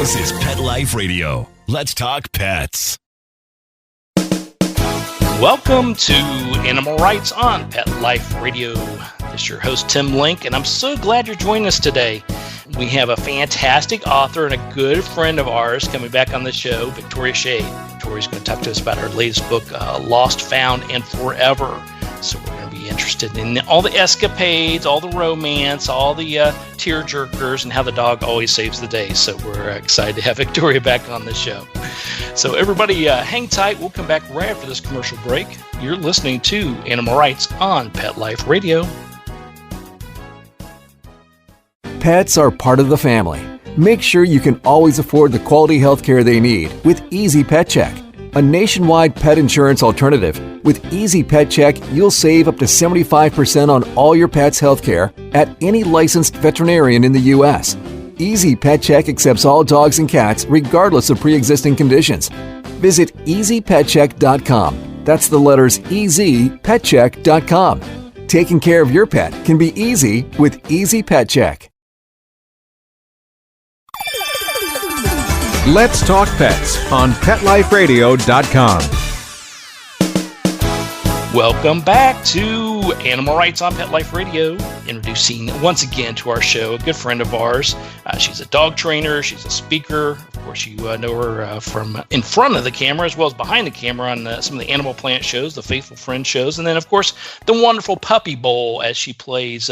This is Pet Life Radio. Let's talk pets. Welcome to Animal Rights on Pet Life Radio. This is your host, Tim Link, and I'm so glad you're joining us today. We have a fantastic author and a good friend of ours coming back on the show, Victoria Schade. Victoria's going to talk to us about her latest book, Lost, Found, and Forever. So we're going to be interested in all the escapades, all the romance, all the tear jerkers, and how the dog always saves the day. So we're excited to have Victoria back on the show. So everybody hang tight. We'll come back right after this commercial break. You're listening to Animal Rights on Pet Life Radio. Pets are part of the family. Make sure you can always afford the quality health care they need with Easy Pet Check, a nationwide pet insurance alternative. With Easy Pet Check, you'll save up to 75% on all your pet's health care at any licensed veterinarian in the U.S. Easy Pet Check accepts all dogs and cats regardless of pre-existing conditions. Visit EasyPetCheck.com. That's the letters EasyPetCheck.com. Taking care of your pet can be easy with Easy Pet Check. Let's Talk Pets on PetLifeRadio.com. Welcome back to Animal Rights on Pet Life Radio. Introducing once again to our show a good friend of ours. She's a dog trainer. She's a speaker. Of course, you know her from in front of the camera as well as behind the camera on some of the Animal Planet shows, the Faithful Friend shows, and then, of course, the wonderful Puppy Bowl as she plays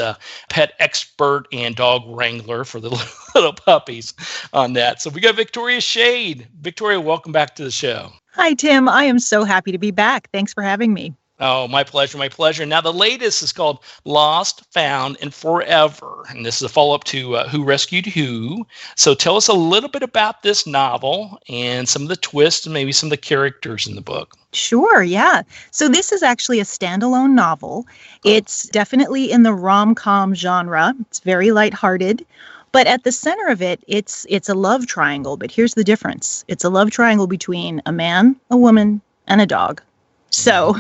pet expert and dog wrangler for the little puppies on that. So we got Victoria Schade. Victoria, welcome back to the show. Hi, Tim. I am so happy to be back. Thanks for having me. Oh, my pleasure, my pleasure. Now, the latest is called Lost, Found, and Forever. And this is a follow-up to Who Rescued Who. So tell us a little bit about this novel and some of the twists and maybe some of the characters in the book. Sure, yeah. So this is actually a standalone novel. It's definitely in the rom-com genre. It's very lighthearted. But at the center of it, it's a love triangle. But here's the difference. It's a love triangle between a man, a woman, and a dog. So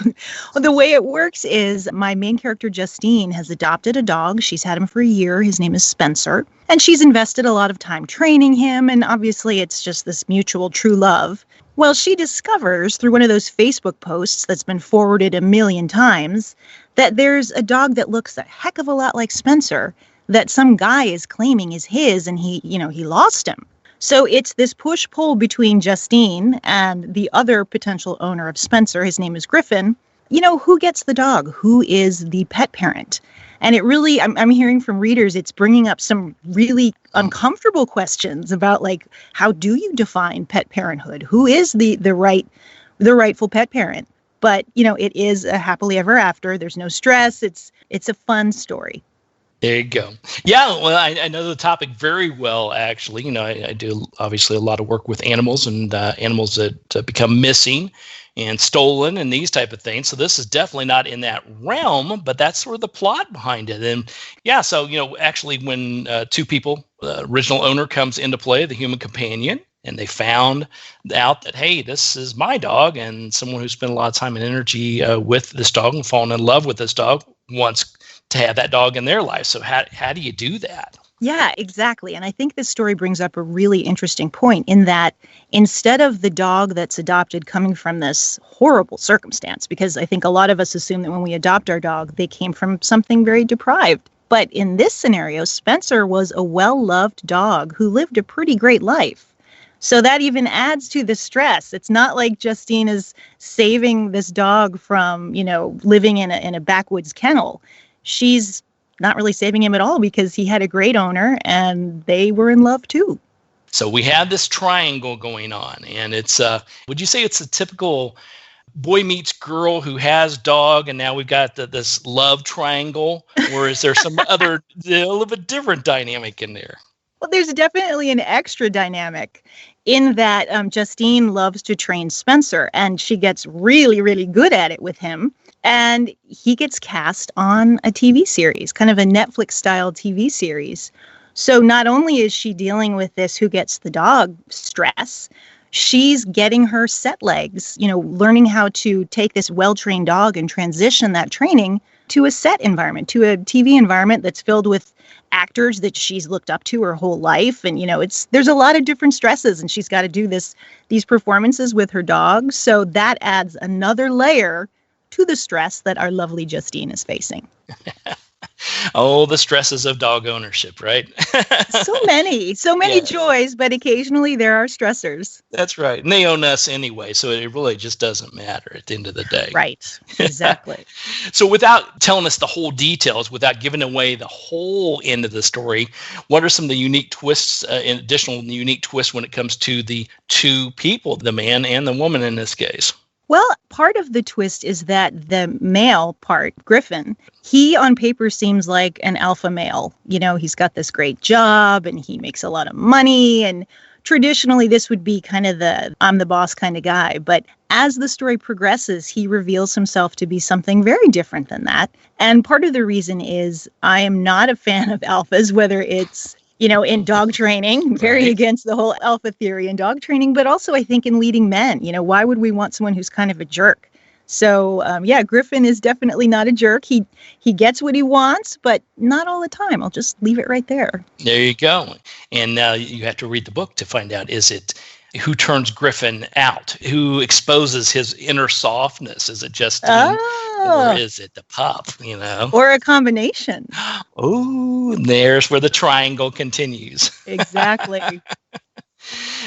the way it works is my main character, Justine, has adopted a dog. She's had him for a year. His name is Spencer. And she's invested a lot of time training him. And obviously, it's just this mutual true love. Well, she discovers through one of those Facebook posts that's been forwarded a million times that there's a dog that looks a heck of a lot like Spencer that some guy is claiming is his, and he lost him. So it's this push-pull between Justine and the other potential owner of Spencer. His name is Griffin. Who gets the dog? Who is the pet parent? And it really, I'm hearing from readers, it's bringing up some really uncomfortable questions about, like, how do you define pet parenthood? Who is the rightful pet parent? But, it is a happily ever after. There's no stress. It's a fun story. There you go. Yeah, well, I know the topic very well, actually. I do obviously a lot of work with animals and animals that become missing and stolen and these type of things. So this is definitely not in that realm, but that's sort of the plot behind it. And yeah, so, actually when two people, the original owner comes into play, the human companion, and they found out that, hey, this is my dog, and someone who spent a lot of time and energy with this dog and fallen in love with this dog wants to have that dog in their life. So how do you do that? Yeah, exactly. And I think this story brings up a really interesting point in that instead of the dog that's adopted coming from this horrible circumstance, because I think a lot of us assume that when we adopt our dog, they came from something very deprived. But in this scenario, Spencer was a well-loved dog who lived a pretty great life. So that even adds to the stress. It's not like Justine is saving this dog from, living in a backwoods kennel. She's not really saving him at all because he had a great owner and they were in love too. So we have this triangle going on, and it's, would you say it's a typical boy meets girl who has dog, and now we've got this love triangle, or is there some other, a little bit different dynamic in there? Well, there's definitely an extra dynamic in that Justine loves to train Spencer, and she gets really, really good at it with him. And he gets cast on a TV series, kind of a Netflix-style TV series. So not only is she dealing with this who gets the dog stress, she's getting her set legs, learning how to take this well-trained dog and transition that training to a set environment, to a TV environment that's filled with actors that she's looked up to her whole life. And, there's a lot of different stresses, and she's got to do these performances with her dog. So that adds another layer to the stress that our lovely Justine is facing. Oh, the stresses of dog ownership, right? So many joys, but occasionally there are stressors. That's right. And they own us anyway, so it really just doesn't matter at the end of the day. Right, exactly. So without telling us the whole details, without giving away the whole end of the story, what are some of the unique twists, additional unique twists when it comes to the two people, the man and the woman in this case? Well, part of the twist is that the male part, Griffin, he on paper seems like an alpha male. He's got this great job and he makes a lot of money. And traditionally, this would be kind of the I'm the boss kind of guy. But as the story progresses, he reveals himself to be something very different than that. And part of the reason is I am not a fan of alphas, whether it's in dog training, very against the whole alpha theory in dog training, but also I think in leading men. Why would we want someone who's kind of a jerk? So, Griffin is definitely not a jerk. He gets what he wants, but not all the time. I'll just leave it right there. There you go. And now you have to read the book to find out, is it who turns Griffin out? Who exposes his inner softness? Is it Justine? Or is it the pup, Or a combination. Oh, there's where the triangle continues. Exactly.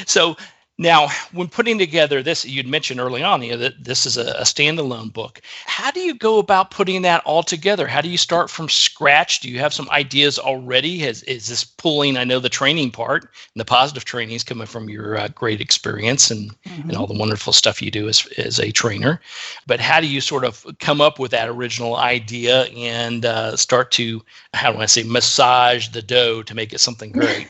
So now, when putting together this, you'd mentioned early on that this is a standalone book. How do you go about putting that all together? How do you start from scratch? Do you have some ideas already? Is this pulling, I know the training part, and the positive training is coming from your great experience and all the wonderful stuff you do as a trainer. But how do you sort of come up with that original idea and start to, massage the dough to make it something great?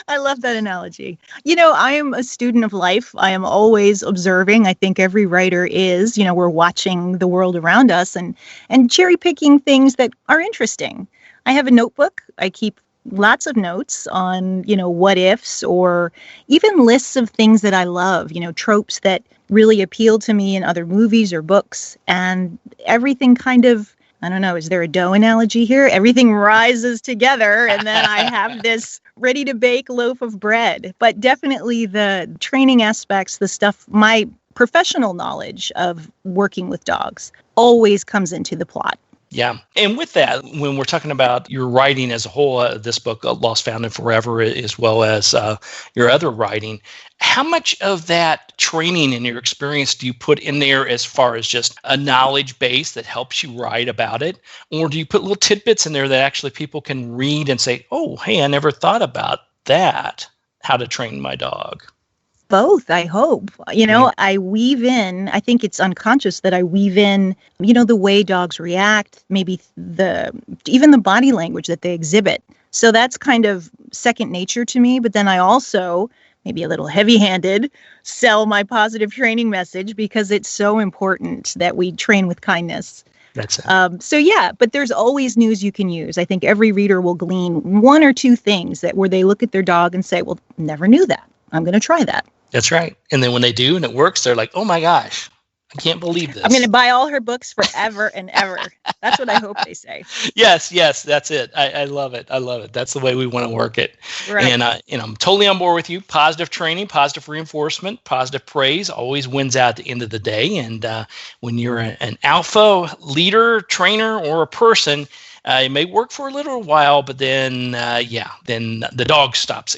I love that analogy. I am a student of life. I am always observing. I think every writer is. We're watching the world around us and cherry picking things that are interesting. I have a notebook. I keep lots of notes on, what ifs or even lists of things that I love, tropes that really appeal to me in other movies or books, and everything kind of, I don't know, is there a dough analogy here? Everything rises together and then I have this ready to bake loaf of bread. But definitely the training aspects, the stuff, my professional knowledge of working with dogs always comes into the plot. Yeah. And with that, when we're talking about your writing as a whole, this book, Lost, Found, and Forever, as well as your other writing, how much of that training and your experience do you put in there as far as just a knowledge base that helps you write about it? Or do you put little tidbits in there that actually people can read and say, oh, hey, I never thought about that, how to train my dog? Both, I hope. I weave in, I think it's unconscious that I weave in, the way dogs react, maybe even the body language that they exhibit. So that's kind of second nature to me. But then I also, maybe a little heavy-handed, sell my positive training message because it's so important that we train with kindness. That's it. But there's always news you can use. I think every reader will glean one or two things where they look at their dog and say, well, never knew that. I'm going to try that. That's right. And then when they do and it works, they're like, oh my gosh, I can't believe this. I'm going to buy all her books forever and ever. That's what I hope they say. Yes, that's it. I love it. I love it. That's the way we want to work it. Right. And I'm totally on board with you. Positive training, positive reinforcement, positive praise always wins out at the end of the day. And when you're an alpha leader, trainer, or a person, it may work for a little while, but then the dog starts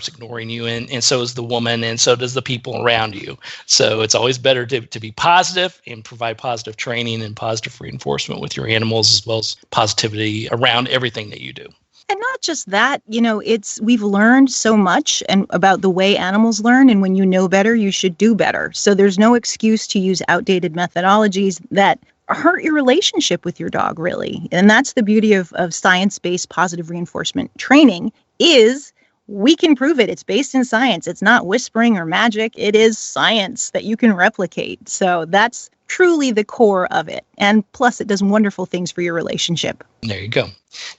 ignoring you, and so is the woman, and so does the people around you. So it's always better to be positive and provide positive training and positive reinforcement with your animals, as well as positivity around everything that you do. And not just that, we've learned so much about the way animals learn, and when you know better, you should do better. So there's no excuse to use outdated methodologies that hurt your relationship with your dog, really. And that's the beauty of science-based positive reinforcement training is we can prove it. It's based in science. It's not whispering or magic. It is science that you can replicate. So that's truly the core of it. And plus, it does wonderful things for your relationship. There you go.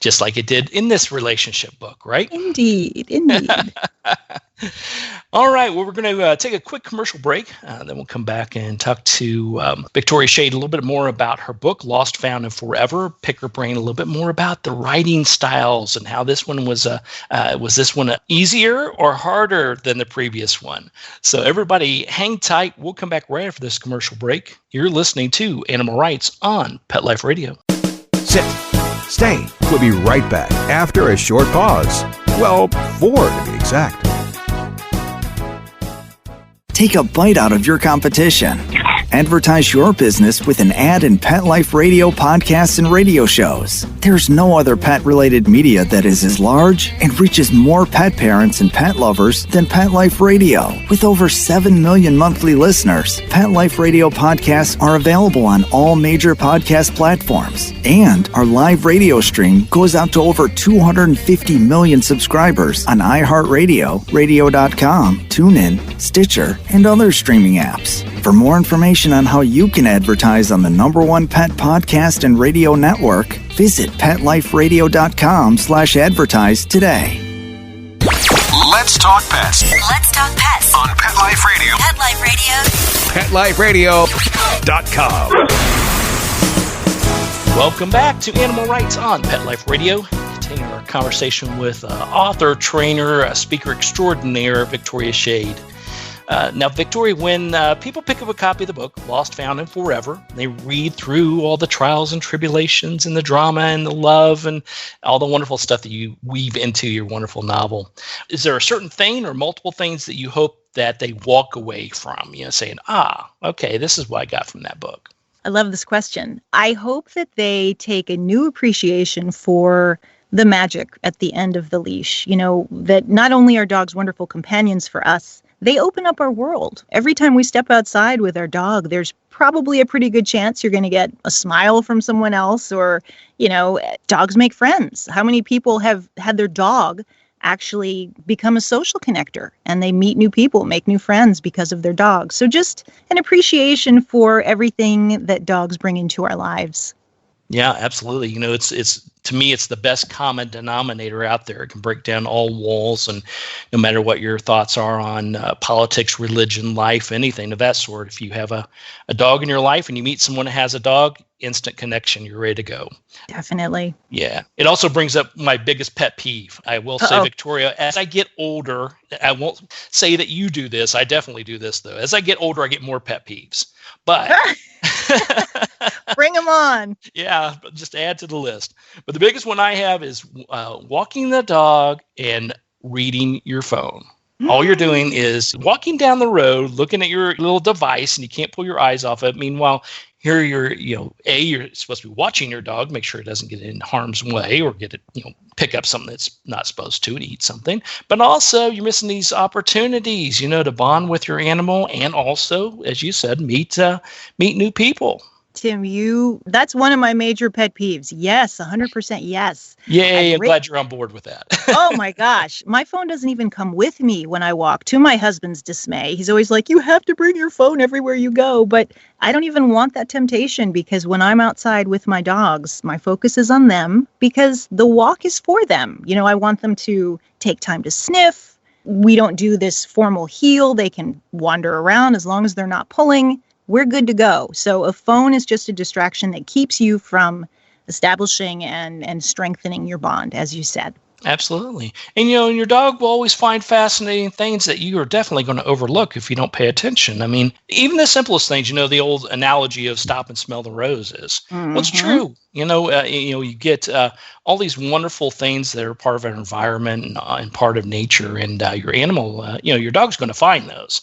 Just like it did in this relationship book, right? Indeed. All right. Well, we're going to take a quick commercial break. Then we'll come back and talk to Victoria Schade a little bit more about her book, Lost, Found, and Forever. Pick her brain a little bit more about the writing styles and how this one was this one easier or harder than the previous one? So everybody hang tight. We'll come back right after this commercial break. You're listening to Animal Rights on Pet Life Radio. Sit. Stay. We'll be right back after a short pause. Well, 4 to be exact. Take a bite out of your competition. Advertise your business with an ad in Pet Life Radio podcasts and radio shows. There's no other pet-related media that is as large and reaches more pet parents and pet lovers than Pet Life Radio. With over 7 million monthly listeners, Pet Life Radio podcasts are available on all major podcast platforms. And our live radio stream goes out to over 250 million subscribers on iHeartRadio, radio.com, TuneIn, Stitcher, and other streaming apps. For more information on how you can advertise on the #1 pet podcast and radio network, visit PetLifeRadio.com/advertise today. Let's talk pets Let's talk pets on Pet Life Radio. Pet Life Radio. PetLifeRadio.com. Welcome back to Animal Rights on Pet Life Radio. Continuing our conversation with author, trainer, speaker extraordinaire, Victoria Schade. Now, Victoria, when people pick up a copy of the book, Lost, Found, and Forever, they read through all the trials and tribulations and the drama and the love and all the wonderful stuff that you weave into your wonderful novel. Is there a certain thing or multiple things that you hope that they walk away from, saying, okay, this is what I got from that book? I love this question. I hope that they take a new appreciation for the magic at the end of the leash. That not only are dogs wonderful companions for us, they open up our world. Every time we step outside with our dog, there's probably a pretty good chance you're going to get a smile from someone else or, dogs make friends. How many people have had their dog actually become a social connector and they meet new people, make new friends because of their dog? So just an appreciation for everything that dogs bring into our lives. Yeah, absolutely. It's to me, it's the best common denominator out there. It can break down all walls, and no matter what your thoughts are on politics, religion, life, anything of that sort, if you have a dog in your life and you meet someone that has a dog, instant connection, you're ready to go. Definitely. Yeah. It also brings up my biggest pet peeve. I will say, Victoria, as I get older, I won't say that you do this. I definitely do this, though. As I get older, I get more pet peeves. But bring them on. Yeah, just add to the list. But the biggest one I have is walking the dog and reading your phone. All you're doing is walking down the road, looking at your little device, and you can't pull your eyes off it. Meanwhile, here you're supposed to be watching your dog, make sure it doesn't get in harm's way or get it, pick up something that's not supposed to eat something. But also you're missing these opportunities, to bond with your animal and also, as you said, meet new people. Tim, that's one of my major pet peeves. Yes, 100% yes. Yay, I'm glad you're on board with that. Oh my gosh. My phone doesn't even come with me when I walk, to my husband's dismay. He's always like, you have to bring your phone everywhere you go. But I don't even want that temptation because when I'm outside with my dogs, my focus is on them because the walk is for them. I want them to take time to sniff. We don't do this formal heel. They can wander around as long as they're not pulling. We're good to go. So a phone is just a distraction that keeps you from establishing and strengthening your bond, as you said. Absolutely. And, your dog will always find fascinating things that you are definitely going to overlook if you don't pay attention. I mean, even the simplest things, the old analogy of stop and smell the roses. Mm-hmm. Well, it's true. You get all these wonderful things that are part of our environment and part of nature, and your animal, your dog's going to find those.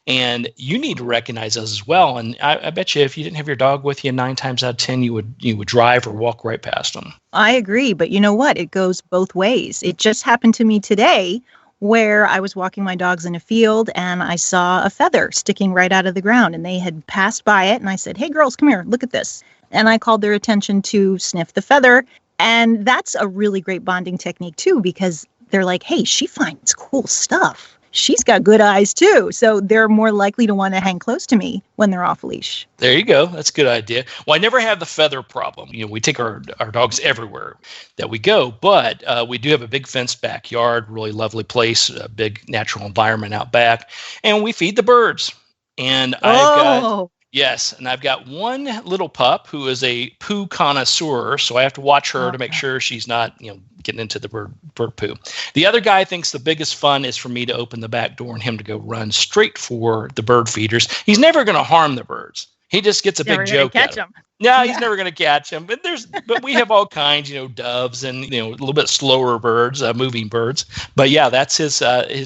And you need to recognize those as well. And I bet you if you didn't have your dog with you 9 times out of 10, you would drive or walk right past them. I agree. But you know what? It goes both ways. It just happened to me today where I was walking my dogs in a field and I saw a feather sticking right out of the ground and they had passed by it. And I said, hey, girls, come here. Look at this. And I called their attention to sniff the feather. And that's a really great bonding technique, too, because they're like, hey, she finds cool stuff. she's got good eyes too. So they're more likely to want to hang close to me when they're off leash. There you go. That's a good idea. Well, I never have the feather problem. We take our dogs everywhere that we go, but we do have a big fenced backyard, really lovely place, a big natural environment out back, and we feed the birds. And I've got one little pup who is a poo connoisseur, so I have to watch her to make sure she's not, getting into the bird poo. The other guy thinks the biggest fun is for me to open the back door and him to go run straight for the bird feeders. He's never going to harm the birds. He just gets a big joke out of it. No, he's never going to catch them. But we have all kinds, doves and a little bit slower birds, moving birds. But yeah, that's his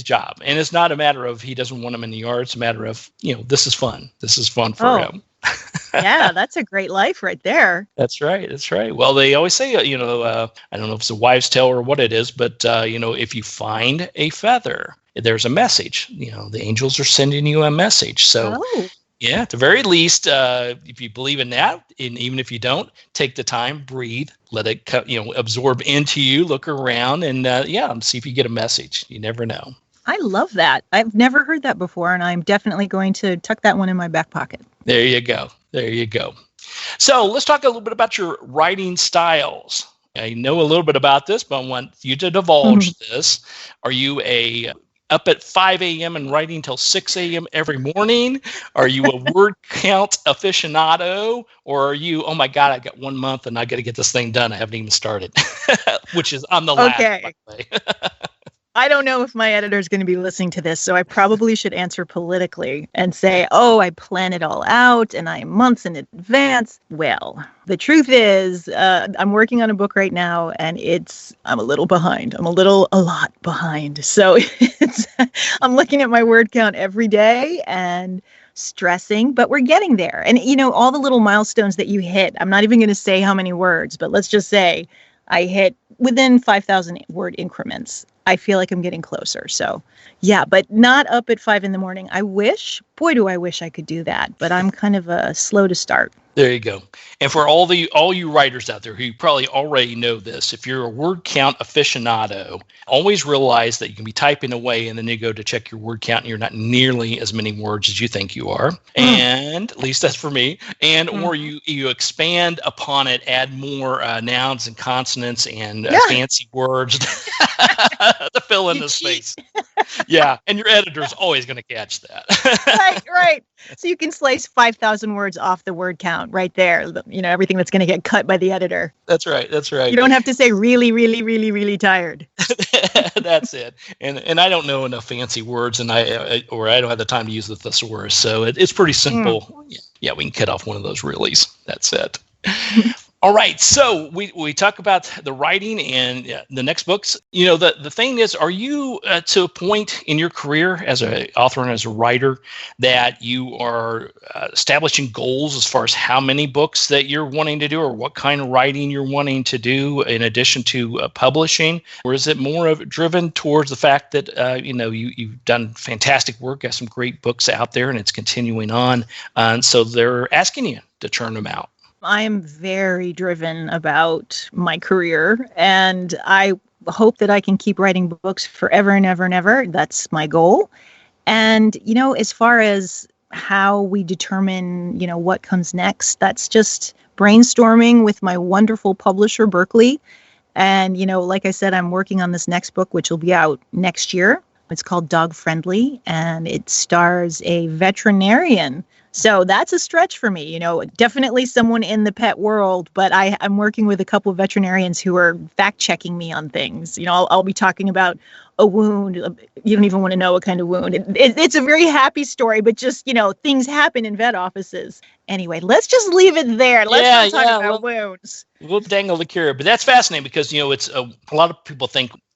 job. And it's not a matter of he doesn't want them in the yard. It's a matter of this is fun. This is fun for him. Yeah, that's a great life right there. That's right. Well, they always say, I don't know if it's a wives' tale or what it is, but if you find a feather, there's a message. The angels are sending you a message. So. Oh. Yeah, at the very least, if you believe in that, and even if you don't, take the time, breathe, let it absorb into you, look around, and see if you get a message. You never know. I love that. I've never heard that before, and I'm definitely going to tuck that one in my back pocket. There you go. So let's talk a little bit about your writing styles. I know a little bit about this, but I want you to divulge this. Are you up at 5 a.m. and writing till 6 a.m. every morning? Are you a word count aficionado? Or are you, oh my God, I got 1 month and I got to get this thing done. I haven't even started, which is, I'm the last, by the way. I don't know if my editor is going to be listening to this, so I probably should answer politically and say, I plan it all out and I'm months in advance. Well, the truth is, I'm working on a book right now and I'm a little behind. I'm a lot behind. So I'm looking at my word count every day and stressing, but we're getting there. And, all the little milestones that you hit, I'm not even going to say how many words, but let's just say I hit within 5,000 word increments. I feel like I'm getting closer. So yeah, but not up at 5 a.m. I wish I could do that, but I'm kind of slow to start. There you go. And for all you writers out there who probably already know this, if you're a word count aficionado, always realize that you can be typing away and then you go to check your word count and you're not nearly as many words as you think you are. And at least that's for me. And or you expand upon it, add more nouns and consonants and fancy words to fill in the space. Yeah. And your editor's always going to catch that. Right. So you can slice 5,000 words off the word count right there. Everything that's going to get cut by the editor. That's right. You don't have to say really, really, really, really tired. That's it. And I don't know enough fancy words, and I don't have the time to use the thesaurus. So it's pretty simple. Yeah, we can cut off one of those reallys. That's it. All right, so we talk about the writing and the next books. The thing is, are you to a point in your career as an author and as a writer that you are establishing goals as far as how many books that you're wanting to do or what kind of writing you're wanting to do in addition to publishing? Or is it more of driven towards the fact that, you've done fantastic work, got some great books out there, and it's continuing on, and so they're asking you to churn them out? I am very driven about my career, and I hope that I can keep writing books forever and ever and ever. That's my goal. And, as far as how we determine, what comes next, that's just brainstorming with my wonderful publisher, Berkeley. And, like I said, I'm working on this next book, which will be out next year. It's called Dog Friendly, and it stars a veterinarian. So that's a stretch for me, definitely someone in the pet world, but I'm working with a couple of veterinarians who are fact checking me on things. I'll be talking about a wound. You don't even want to know what kind of wound. It's a very happy story, but just, things happen in vet offices. Anyway, let's just leave it there. Let's not talk about wounds. We'll dangle the carrot, but that's fascinating because, it's a lot of people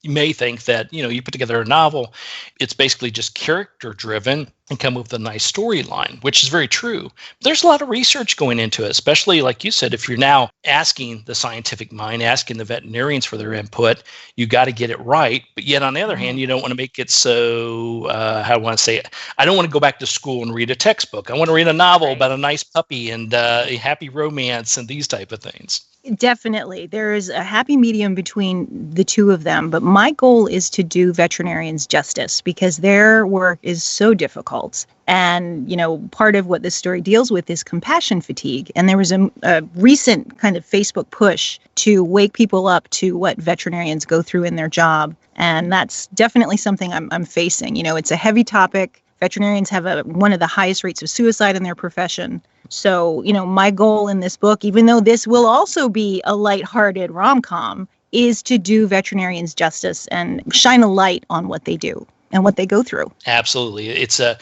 may think that, you put together a novel, it's basically just character driven and come up with a nice storyline, which is very true. But there's a lot of research going into it, especially like you said, if you're now asking the scientific mind, asking the veterinarians for their input, you got to get it right. But yet on the other hand, you don't want to make it so, how do I want to say it? I don't want to go back to school and read a textbook. I want to read a novel about a nice puppy and a happy romance and these type of things. Definitely. There is a happy medium between the two of them, but my goal is to do veterinarians justice because their work is so difficult. And, part of what this story deals with is compassion fatigue. And there was a recent kind of Facebook push to wake people up to what veterinarians go through in their job. And that's definitely something I'm facing. It's a heavy topic. Veterinarians have one of the highest rates of suicide in their profession. So, my goal in this book, even though this will also be a lighthearted rom-com, is to do veterinarians justice and shine a light on what they do and what they go through. Absolutely. It's an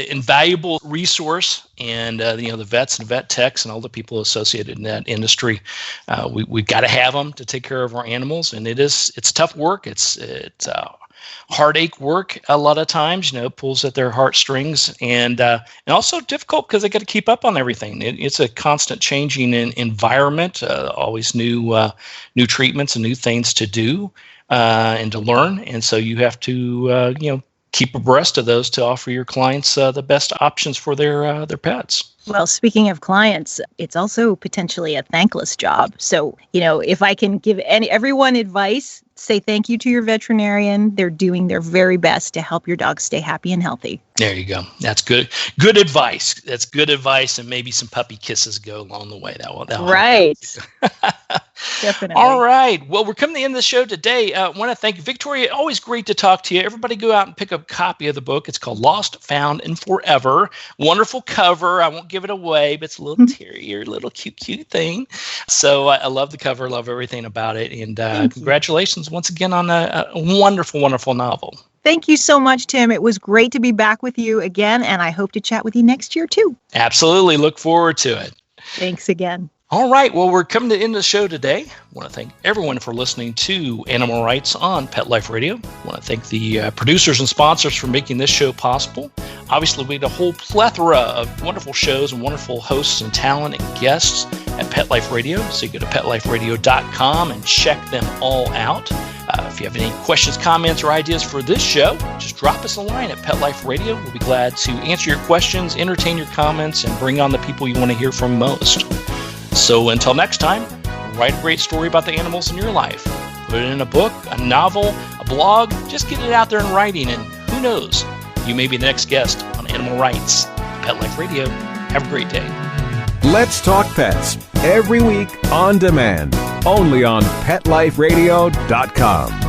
invaluable resource. And, the vets and vet techs and all the people associated in that industry, we've got to have them to take care of our animals. And it's tough work. It's heartache work a lot of times, pulls at their heartstrings, and also difficult because they got to keep up on everything. It's a constant changing environment, always new treatments and new things to do and to learn, and so you have to keep abreast of those to offer your clients the best options for their pets. Well, speaking of clients, it's also potentially a thankless job. So, if I can give everyone advice, say thank you to your veterinarian. They're doing their very best to help your dog stay happy and healthy. There you go. That's good. Good advice. That's good advice, and maybe some puppy kisses go along the way. That will right. Definitely. All right. Well, we're coming to the end of the show today. I want to thank you, Victoria. Always great to talk to you. Everybody go out and pick up a copy of the book. It's called Lost, Found, and Forever. Wonderful cover. I won't give it away, but it's a little terrier, little cute thing. So I love the cover. Love everything about it. And congratulations once again on a wonderful, wonderful novel. Thank you so much, Tim. It was great to be back with you again, and I hope to chat with you next year, too. Absolutely. Look forward to it. Thanks again. All right. Well, we're coming to the end of the show today. I want to thank everyone for listening to Animal Rights on Pet Life Radio. I want to thank the producers and sponsors for making this show possible. Obviously, we had a whole plethora of wonderful shows and wonderful hosts and talent and guests at Pet Life Radio. So you go to PetLifeRadio.com and check them all out. If you have any questions, comments, or ideas for this show, just drop us a line at Pet Life Radio. We'll be glad to answer your questions, entertain your comments, and bring on the people you want to hear from most. So until next time, write a great story about the animals in your life. Put it in a book, a novel, a blog. Just get it out there in writing, and who knows, you may be the next guest on Animal Rights, Pet Life Radio. Have a great day. Let's Talk Pets, every week on demand, only on PetLifeRadio.com.